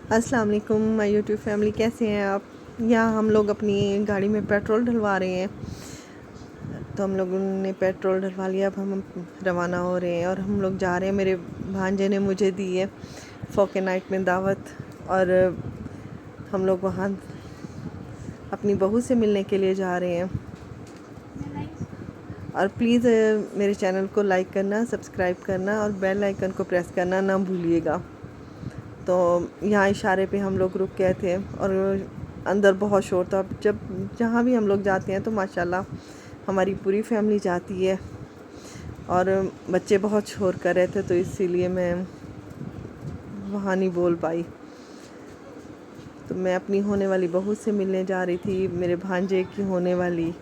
अस्सलाम वालेकुम my YouTube family, कैसे हैं आप। यहाँ हम लोग अपनी गाड़ी में पेट्रोल डलवा रहे हैं। तो हम लोगों ने पेट्रोल डलवा लिया, अब हम रवाना हो रहे हैं और हम लोग जा रहे हैं। मेरे भांजे ने मुझे दी है फोके नाइट में दावत, और हम लोग वहाँ अपनी बहू से मिलने के लिए जा रहे हैं। और प्लीज़ मेरे चैनल को लाइक करना, सब्सक्राइब करना और बेल आइकन को प्रेस करना ना भूलिएगा। तो यहाँ इशारे पे हम लोग रुक गए थे और अंदर बहुत शोर था। जब जहाँ भी हम लोग जाते हैं तो माशाल्लाह हमारी पूरी फैमिली जाती है, और बच्चे बहुत शोर कर रहे थे तो इसीलिए मैं वहाँ नहीं बोल पाई। तो मैं अपनी होने वाली बहू से मिलने जा रही थी। मेरे भांजे की होने वाली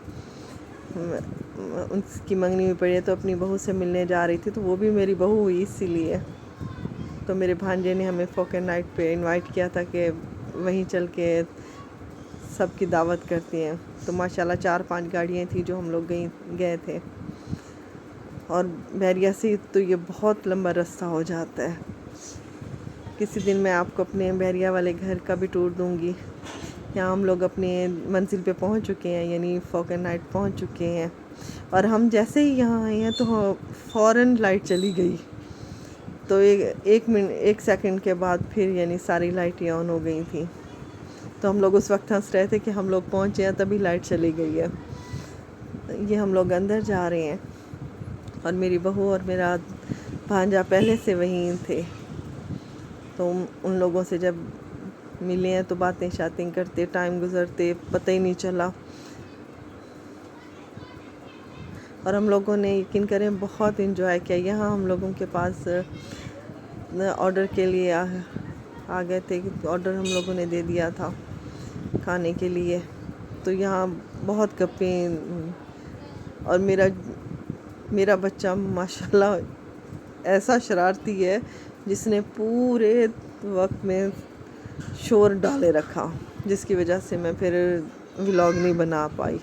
उसकी मंगनी में पड़ी है, तो अपनी बहू से मिलने जा रही थी। तो वो भी मेरी बहू हुई इसीलिए। तो मेरे भांजे ने हमें फोके नाइट पे इनवाइट किया था कि वहीं चल के सबकी दावत करती हैं। तो माशाल्लाह 4-5 गाड़ियाँ थी जो हम लोग गए थे। और बैरिया से तो ये बहुत लंबा रास्ता हो जाता है। किसी दिन मैं आपको अपने बैरिया वाले घर का भी टूर दूंगी। यहाँ हम लोग अपने मंजिल पे पहुँच चुके हैं, यानी फोके नाइट पहुँच चुके हैं। और हम जैसे ही यहाँ आए हैं तो फ़ौरन लाइट चली गई। तो एक सेकंड के बाद फिर यानी सारी लाइटें ऑन हो गई थी। तो हम लोग उस वक्त हंस रहे थे कि हम लोग पहुँचे हैं तभी लाइट चली गई है। ये हम लोग अंदर जा रहे हैं और मेरी बहू और मेरा भांजा पहले से वहीं थे। तो उन लोगों से जब मिले हैं तो बातें शातें करते टाइम गुजरते पता ही नहीं चला। और हम लोगों ने यकीन करें बहुत इंजॉय किया। यहाँ हम लोगों के पास ऑर्डर के लिए आ गए थे। ऑर्डर हम लोगों ने दे दिया था खाने के लिए। तो यहाँ बहुत गप्पें। और मेरा बच्चा माशाल्लाह ऐसा शरारती है जिसने पूरे वक्त में शोर डाले रखा, जिसकी वजह से मैं फिर व्लॉग नहीं बना पाई।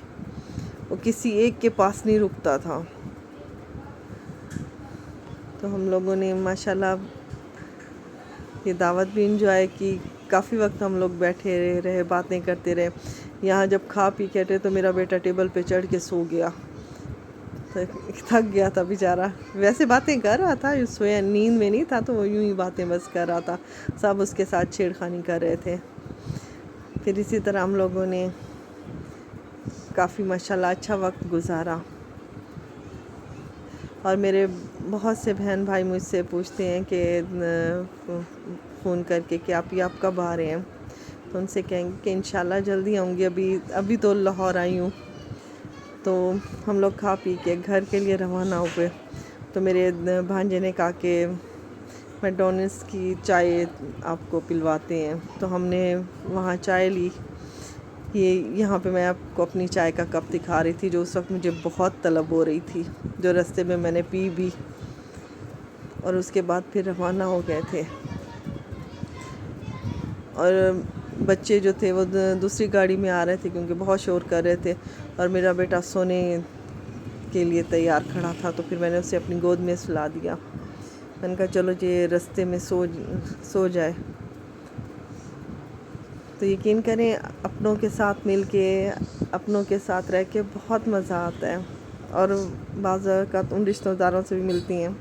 वो किसी एक के पास नहीं रुकता था। तो हम लोगों ने माशाल्लाह ये दावत भी इंजॉय की। काफ़ी वक्त हम लोग बैठे रहे, बातें करते रहे। यहाँ जब खा पी के थे तो मेरा बेटा टेबल पे चढ़ के सो गया। तो थक गया था बेचारा। वैसे बातें कर रहा था, सोया नींद में नहीं था, तो वो यूं ही बातें बस कर रहा था। सब उसके साथ छेड़खानी कर रहे थे। फिर इसी तरह हम लोगों ने काफ़ी माशाल्लाह अच्छा वक्त गुजारा। और मेरे बहुत से बहन भाई मुझसे पूछते हैं कि फ़ोन करके कि आप कब आ रहे हैं। तो उनसे कहेंगे कि इंशाल्लाह जल्दी आऊँगी। अभी तो लाहौर आई हूँ। तो हम लोग खा पी के घर के लिए रवाना हुए। तो मेरे भांजे ने कहा कि मैकडॉनल्ड्स की चाय आपको पिलवाते हैं। तो हमने वहाँ चाय ली। यहाँ पे मैं आपको अपनी चाय का कप दिखा रही थी, जो उस वक्त मुझे बहुत तलब हो रही थी, जो रास्ते में मैंने पी भी। और उसके बाद फिर रवाना हो गए थे। और बच्चे जो थे वो दूसरी गाड़ी में आ रहे थे क्योंकि बहुत शोर कर रहे थे। और मेरा बेटा सोने के लिए तैयार खड़ा था, तो फिर मैंने उसे अपनी गोद में सुला दिया। मैंने कहा चलो ये रास्ते में सो जाए। तो यकीन करें अपनों के साथ मिल के, अपनों के साथ रह के बहुत मज़ा आता है। और बाज़ औक़ात उन रिश्तेदारों से भी मिलती हैं